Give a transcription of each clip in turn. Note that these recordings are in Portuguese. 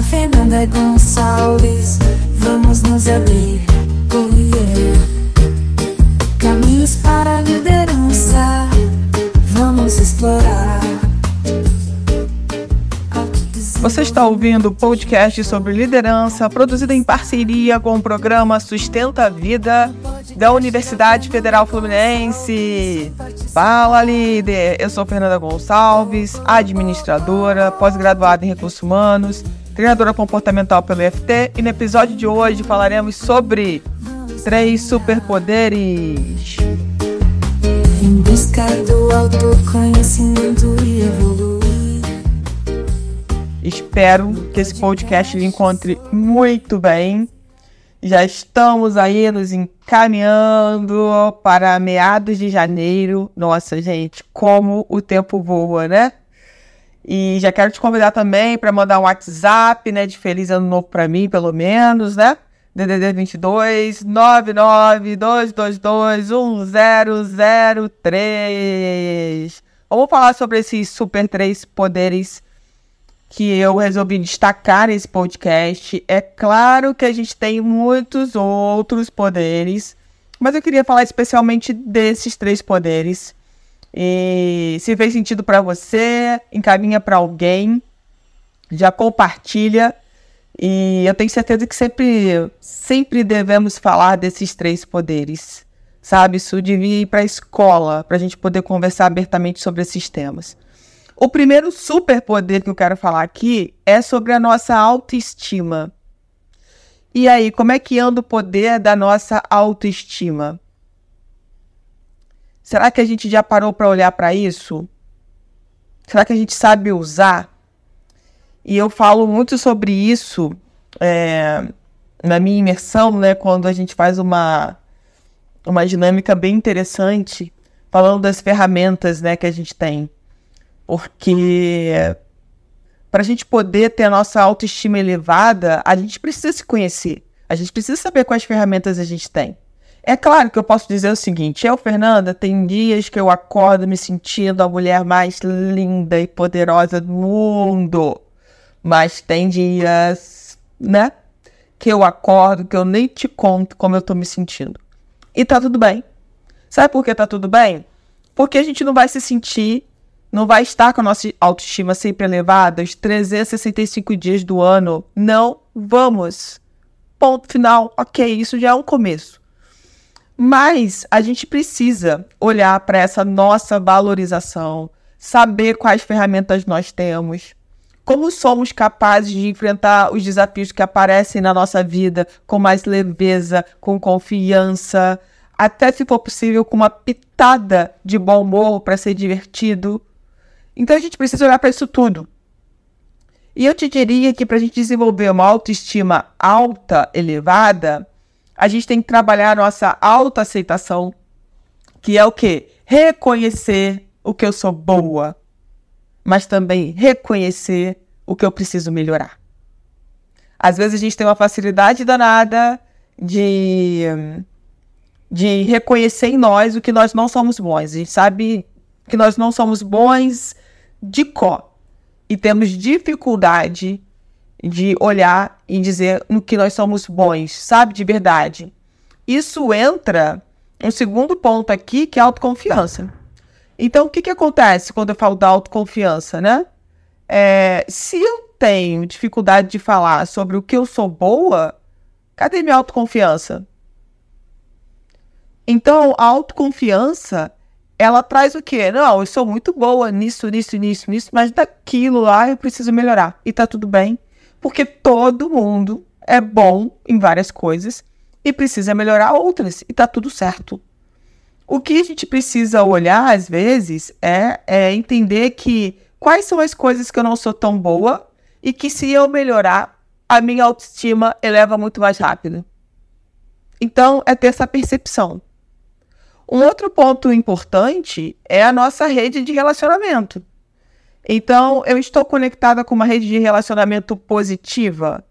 Fernanda Gonçalves, vamos nos abrir, viver caminhos para a liderança, vamos explorar. Você está ouvindo o podcast sobre liderança, produzido em parceria com o programa Sustenta a Vida da Universidade Federal Fluminense. Fala, líder! Eu sou Fernanda Gonçalves, administradora, pós-graduada em Recursos Humanos, treinadora comportamental pelo IFT, e no episódio de hoje falaremos sobre 3 superpoderes. Em busca do autoconhecimento e evoluir. Espero que esse podcast lhe encontre muito bem. Já estamos aí nos encaminhando para meados de janeiro. Nossa, gente, como o tempo voa, né? E já quero te convidar também para mandar um WhatsApp, né, de Feliz Ano Novo para mim, pelo menos, né? DDD 22 99 222 1003. Vamos falar sobre esses super 3 poderes que eu resolvi destacar nesse podcast. É claro que a gente tem muitos outros poderes, mas eu queria falar especialmente desses 3 poderes. E se fez sentido para você, encaminha para alguém, já compartilha. E eu tenho certeza que sempre devemos falar desses 3 poderes, sabe? Isso devia ir para a escola, para a gente poder conversar abertamente sobre esses temas. O primeiro superpoder que eu quero falar aqui é sobre a nossa autoestima. E aí, como é que anda o poder da nossa autoestima? Será que a gente já parou para olhar para isso? Será que a gente sabe usar? E eu falo muito sobre isso na minha imersão, né, quando a gente faz uma dinâmica bem interessante, falando das ferramentas, né, que a gente tem. Porque para a gente poder ter a nossa autoestima elevada, a gente precisa se conhecer. A gente precisa saber quais ferramentas a gente tem. É claro que eu posso dizer o seguinte: Fernanda, tem dias que eu acordo me sentindo a mulher mais linda e poderosa do mundo. Mas tem dias, né, que eu acordo, que eu nem te conto como eu tô me sentindo. E tá tudo bem. Sabe por que tá tudo bem? Porque a gente não vai estar com a nossa autoestima sempre elevada os 365 dias do ano. Não vamos. Ponto final. Ok, isso já é um começo. Mas a gente precisa olhar para essa nossa valorização, saber quais ferramentas nós temos, como somos capazes de enfrentar os desafios que aparecem na nossa vida com mais leveza, com confiança, até, se for possível, com uma pitada de bom humor para ser divertido. Então a gente precisa olhar para isso tudo. E eu te diria que para a gente desenvolver uma autoestima alta, elevada, a gente tem que trabalhar a nossa autoaceitação, que é o quê? Reconhecer o que eu sou boa, mas também reconhecer o que eu preciso melhorar. Às vezes a gente tem uma facilidade danada de reconhecer em nós o que nós não somos bons. A gente sabe que nós não somos bons de cor e temos dificuldade de olhar e dizer no que nós somos bons, sabe, de verdade. Isso entra um segundo ponto aqui, que é a autoconfiança. Então, o que acontece quando eu falo da autoconfiança, né? Se eu tenho dificuldade de falar sobre o que eu sou boa, cadê minha autoconfiança? Então, a autoconfiança, ela traz o quê? Não, eu sou muito boa nisso, mas daquilo lá eu preciso melhorar. E tá tudo bem, porque todo mundo é bom em várias coisas e precisa melhorar outras. E tá tudo certo. O que a gente precisa olhar, às vezes, é entender que quais são as coisas que eu não sou tão boa e que, se eu melhorar, a minha autoestima eleva muito mais rápido. Então, é ter essa percepção. Um outro ponto importante é a nossa rede de relacionamento. Então, eu estou conectada com uma rede de relacionamento positiva,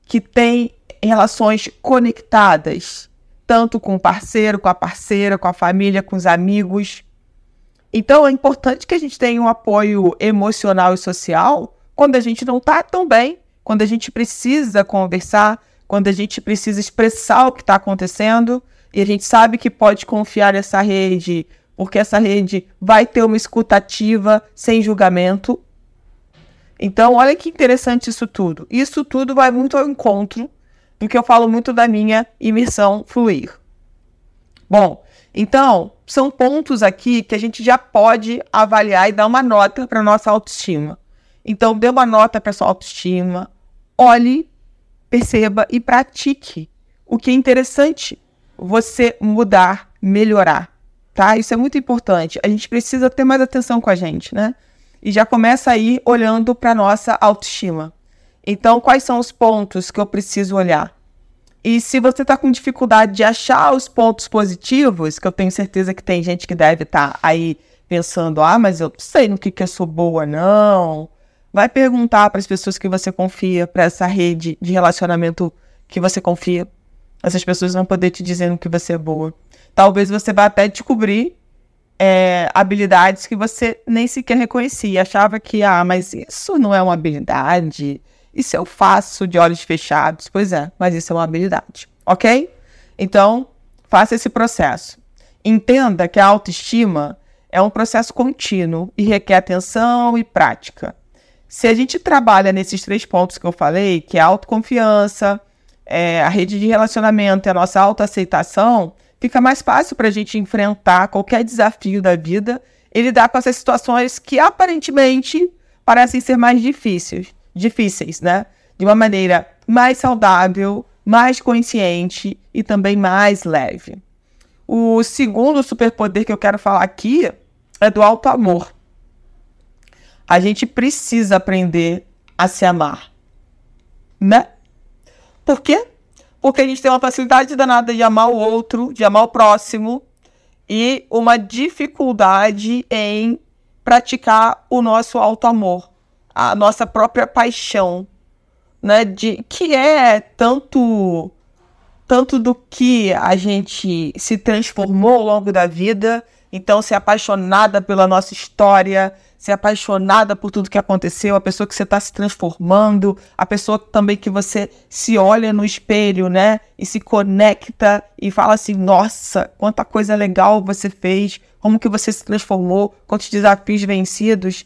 que tem relações conectadas, tanto com o parceiro, com a parceira, com a família, com os amigos. Então, é importante que a gente tenha um apoio emocional e social quando a gente não está tão bem, quando a gente precisa conversar, quando a gente precisa expressar o que está acontecendo, e a gente sabe que pode confiar nessa rede, porque essa rede vai ter uma escuta ativa, sem julgamento. Então, olha que interessante isso tudo. Isso tudo vai muito ao encontro do que eu falo muito da minha imersão Fluir. Bom, então, são pontos aqui que a gente já pode avaliar e dar uma nota para a nossa autoestima. Então, dê uma nota para a sua autoestima, olhe, perceba e pratique. O que é interessante, você mudar, melhorar, tá? Isso é muito importante. A gente precisa ter mais atenção com a gente, né? E já começa aí olhando para a nossa autoestima. Então, quais são os pontos que eu preciso olhar? E se você está com dificuldade de achar os pontos positivos, que eu tenho certeza que tem gente que deve estar aí pensando, mas eu não sei no que eu sou boa, não. Vai perguntar para as pessoas que você confia, para essa rede de relacionamento que você confia. Essas pessoas vão poder te dizer no que você é boa. Talvez você vá até descobrir habilidades que você nem sequer reconhecia. Achava que, mas isso não é uma habilidade. Isso eu faço de olhos fechados. Pois é, mas isso é uma habilidade. Ok? Então, faça esse processo. Entenda que a autoestima é um processo contínuo e requer atenção e prática. Se a gente trabalha nesses 3 pontos que eu falei, que é a autoconfiança, a rede de relacionamento e a nossa autoaceitação, fica mais fácil para a gente enfrentar qualquer desafio da vida e lidar com essas situações que aparentemente parecem ser mais difíceis, né? De uma maneira mais saudável, mais consciente e também mais leve. O segundo superpoder que eu quero falar aqui é do autoamor. A gente precisa aprender a se amar, né? Por quê? Porque a gente tem uma facilidade danada de amar o outro, de amar o próximo, e uma dificuldade em praticar o nosso autoamor, a nossa própria paixão, né? Que é tanto do que a gente se transformou ao longo da vida. Então, ser apaixonada pela nossa história, ser apaixonada por tudo que aconteceu, a pessoa que você está se transformando, a pessoa também que você se olha no espelho, né? E se conecta e fala assim, nossa, quanta coisa legal você fez, como que você se transformou, quantos desafios vencidos.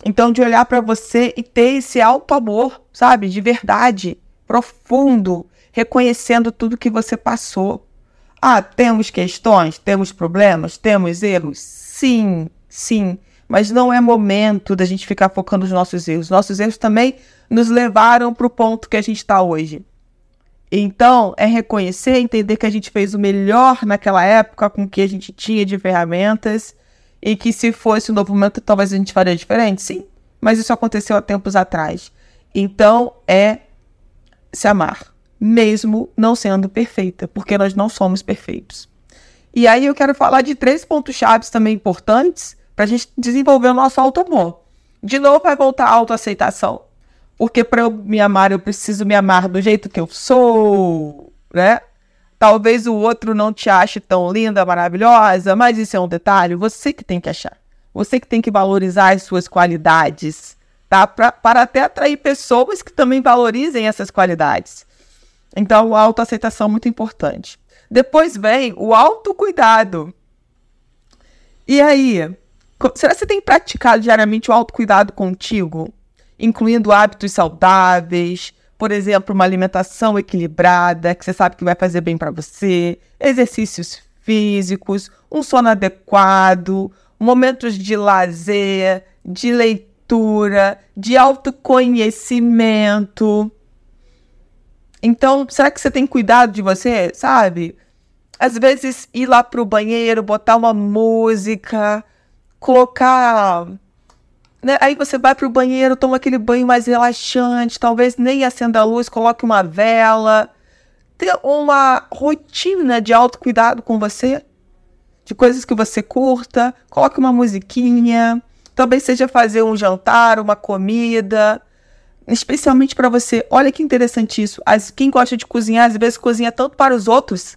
Então, de olhar para você e ter esse autoamor, sabe? De verdade, profundo, reconhecendo tudo que você passou. Temos questões, temos problemas, temos erros? Sim, sim. Mas não é momento da gente ficar focando nos nossos erros. Nossos erros também nos levaram para o ponto que a gente está hoje. Então, é reconhecer, entender que a gente fez o melhor naquela época com o que a gente tinha de ferramentas e que se fosse um novo momento, talvez a gente faria diferente. Sim, mas isso aconteceu há tempos atrás. Então, é se amar, mesmo não sendo perfeita, porque nós não somos perfeitos. E aí eu quero falar de 3 pontos-chave também importantes para a gente desenvolver o nosso autoamor. De novo, vai voltar a autoaceitação. Porque para eu me amar, eu preciso me amar do jeito que eu sou, né? Talvez o outro não te ache tão linda, maravilhosa, mas isso é um detalhe, você que tem que achar. Você que tem que valorizar as suas qualidades, tá? Para até atrair pessoas que também valorizem essas qualidades. Então, a autoaceitação é muito importante. Depois vem o autocuidado. E aí, será que você tem praticado diariamente o autocuidado contigo? Incluindo hábitos saudáveis, por exemplo, uma alimentação equilibrada, que você sabe que vai fazer bem para você, exercícios físicos, um sono adequado, momentos de lazer, de leitura, de autoconhecimento. Então, será que você tem cuidado de você, sabe? Às vezes, ir lá pro banheiro, botar uma música, colocar... né? Aí você vai pro banheiro, toma aquele banho mais relaxante, talvez nem acenda a luz, coloque uma vela. Ter uma rotina de autocuidado com você, de coisas que você curta, coloque uma musiquinha, talvez seja fazer um jantar, uma comida... especialmente para você. Olha que interessante isso. Quem gosta de cozinhar, às vezes cozinha tanto para os outros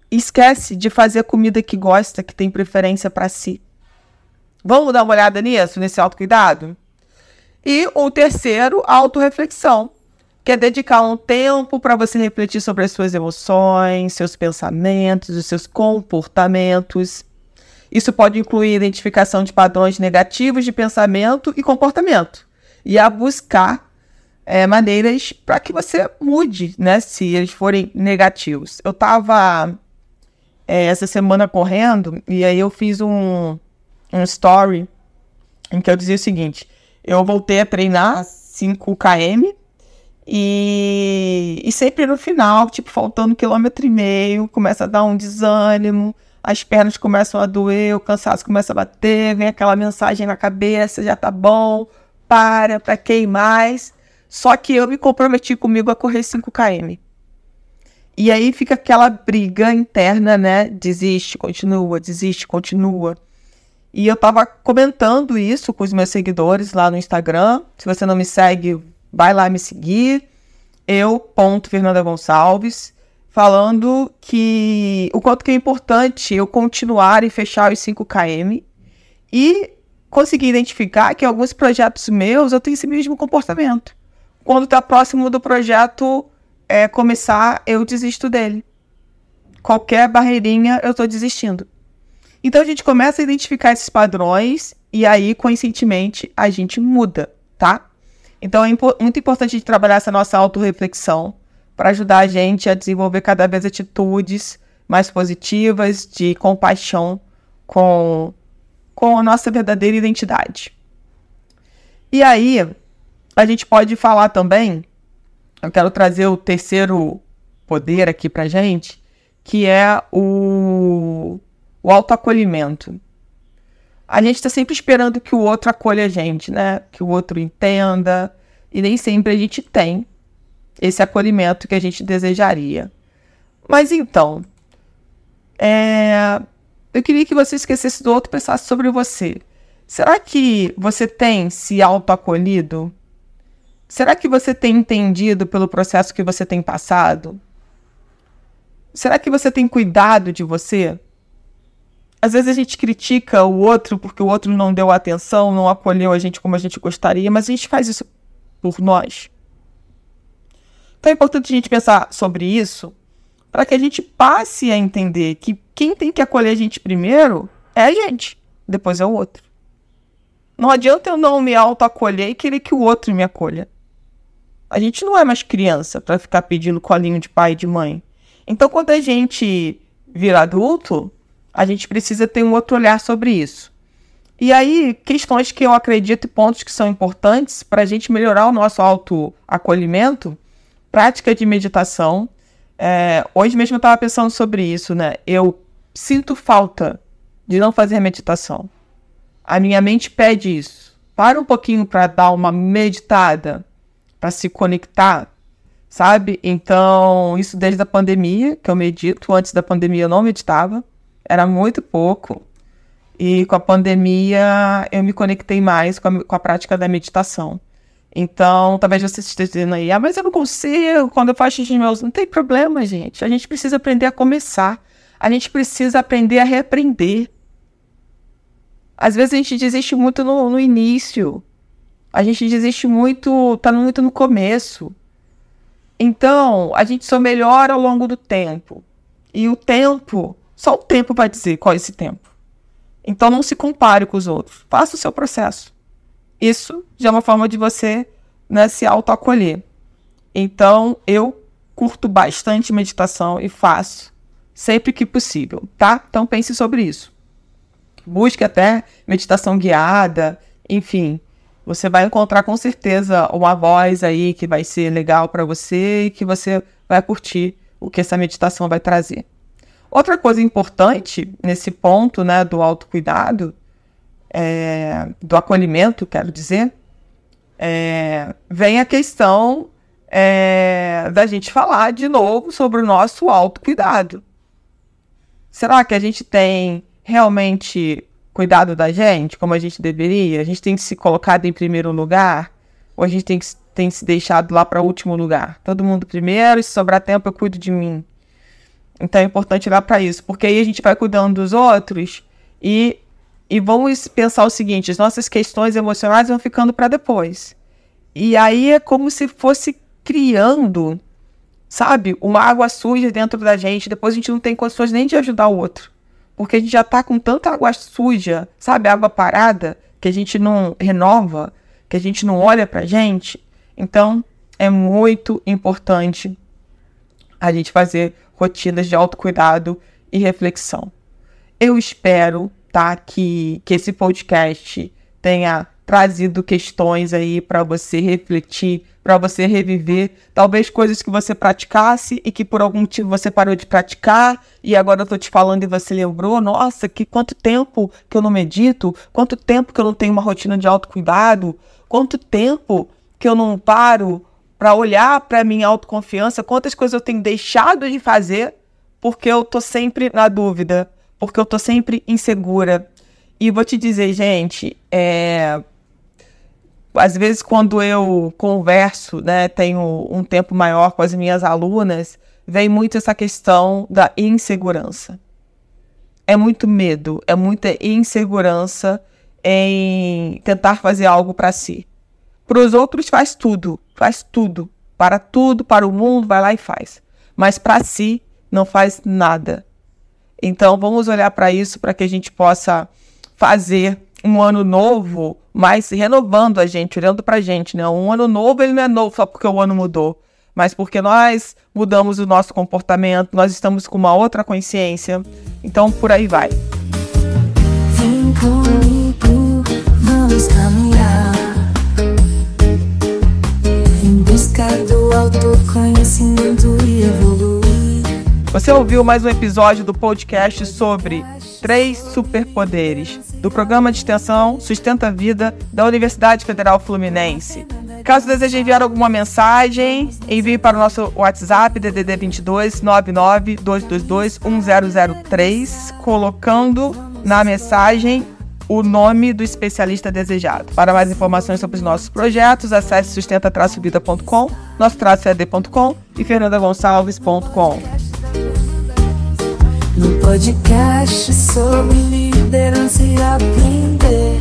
e esquece de fazer a comida que gosta, que tem preferência para si. Vamos dar uma olhada nisso, nesse autocuidado? E o terceiro, a autorreflexão, que é dedicar um tempo para você refletir sobre as suas emoções, seus pensamentos, os seus comportamentos. Isso pode incluir identificação de padrões negativos de pensamento e comportamento. E a buscar maneiras para que você mude, né, se eles forem negativos. Eu estava essa semana correndo e aí eu fiz um story em que eu dizia o seguinte: eu voltei a treinar 5 km e sempre no final, tipo, faltando 1,5 km, começa a dar um desânimo, as pernas começam a doer, o cansaço começa a bater, vem aquela mensagem na cabeça, já tá bom, pra que ir mais? Só que eu me comprometi comigo a correr 5 km. E aí fica aquela briga interna, né? Desiste, continua, desiste, continua. E eu tava comentando isso com os meus seguidores lá no Instagram. Se você não me segue, vai lá me seguir. Fernanda Gonçalves, falando que o quanto que é importante eu continuar e fechar os 5 km e conseguir identificar que alguns projetos meus eu tenho esse mesmo comportamento. Quando está próximo do projeto começar, eu desisto dele. Qualquer barreirinha, eu estou desistindo. Então, a gente começa a identificar esses padrões e aí, conscientemente, a gente muda, tá? Então, é muito importante a gente trabalhar essa nossa autorreflexão para ajudar a gente a desenvolver cada vez atitudes mais positivas, de compaixão com a nossa verdadeira identidade. E aí, a gente pode falar também, eu quero trazer o terceiro poder aqui pra gente, que é o autoacolhimento. A gente está sempre esperando que o outro acolha a gente, né? Que o outro entenda, e nem sempre a gente tem esse acolhimento que a gente desejaria. Mas então, eu queria que você esquecesse do outro e pensasse sobre você. Será que você tem se autoacolhido? Será que você tem entendido pelo processo que você tem passado? Será que você tem cuidado de você? Às vezes a gente critica o outro porque o outro não deu atenção, não acolheu a gente como a gente gostaria, mas a gente faz isso por nós. Então é importante a gente pensar sobre isso para que a gente passe a entender que quem tem que acolher a gente primeiro é a gente, depois é o outro. Não adianta eu não me autoacolher e querer que o outro me acolha. A gente não é mais criança para ficar pedindo colinho de pai e de mãe. Então, quando a gente vira adulto, a gente precisa ter um outro olhar sobre isso. E aí, questões que eu acredito e pontos que são importantes para a gente melhorar o nosso autoacolhimento, prática de meditação. Hoje mesmo eu estava pensando sobre isso, né? Eu sinto falta de não fazer meditação. A minha mente pede isso. Para um pouquinho para dar uma meditada, para se conectar, sabe? Então, isso desde a pandemia, que eu medito. Antes da pandemia eu não meditava, era muito pouco. E com a pandemia eu me conectei mais com a prática da meditação. Então, talvez você esteja dizendo aí, mas eu não consigo, quando eu faço xixi meus... Não tem problema, gente. A gente precisa aprender a começar. A gente precisa aprender a reaprender. Às vezes a gente desiste muito no início. A gente desiste muito, tá muito no começo. Então, a gente só melhora ao longo do tempo. E o tempo, só o tempo vai dizer qual é esse tempo. Então, não se compare com os outros. Faça o seu processo. Isso já é uma forma de você, né, se autoacolher. Então, eu curto bastante meditação e faço sempre que possível, tá? Então, pense sobre isso. Busque até meditação guiada, enfim. Você vai encontrar com certeza uma voz aí que vai ser legal para você e que você vai curtir o que essa meditação vai trazer. Outra coisa importante nesse ponto, né, do autocuidado, do acolhimento, quero dizer, vem a questão da gente falar de novo sobre o nosso autocuidado. Será que a gente tem realmente cuidado da gente como a gente deveria? A gente tem se colocado em primeiro lugar? Ou a gente tem se deixado lá para o último lugar? Todo mundo primeiro, e se sobrar tempo eu cuido de mim. Então é importante olhar para isso, porque aí a gente vai cuidando dos outros e E vamos pensar o seguinte, as nossas questões emocionais vão ficando para depois. E aí é como se fosse criando, sabe, uma água suja dentro da gente. Depois a gente não tem condições nem de ajudar o outro. Porque a gente já tá com tanta água suja, sabe, água parada, que a gente não renova, que a gente não olha pra gente. Então, é muito importante a gente fazer rotinas de autocuidado e reflexão. Eu espero, tá, que esse podcast tenha trazido questões aí para você refletir, para você reviver, talvez coisas que você praticasse e que por algum motivo você parou de praticar e agora eu tô te falando e você lembrou, nossa, que quanto tempo que eu não medito, quanto tempo que eu não tenho uma rotina de autocuidado, quanto tempo que eu não paro para olhar para minha autoconfiança, quantas coisas eu tenho deixado de fazer porque eu tô sempre na dúvida, porque eu tô sempre insegura. E vou te dizer, gente, às vezes quando eu converso, né, tenho um tempo maior com as minhas alunas, vem muito essa questão da insegurança. É muito medo, é muita insegurança em tentar fazer algo para si. Para os outros faz tudo, para o mundo, vai lá e faz. Mas para si não faz nada. Então vamos olhar para isso para que a gente possa fazer um ano novo, mas renovando a gente, olhando pra gente, né? Um ano novo, ele não é novo só porque o ano mudou, mas porque nós mudamos o nosso comportamento, nós estamos com uma outra consciência. Então, por aí vai. Vem comigo, vamos caminhar em busca do autoconhecimento e evoluir. Você ouviu mais um episódio do podcast sobre 3 superpoderes do programa de extensão Sustenta a Vida da Universidade Federal Fluminense. Caso deseje enviar alguma mensagem, envie para o nosso WhatsApp DDD 22 99 222 1003, colocando na mensagem o nome do especialista desejado. Para mais informações sobre os nossos projetos, acesse sustenta-vida.com, nosso-ed.com e fernandagonçalves.com. No podcast sobre liderança e aprender.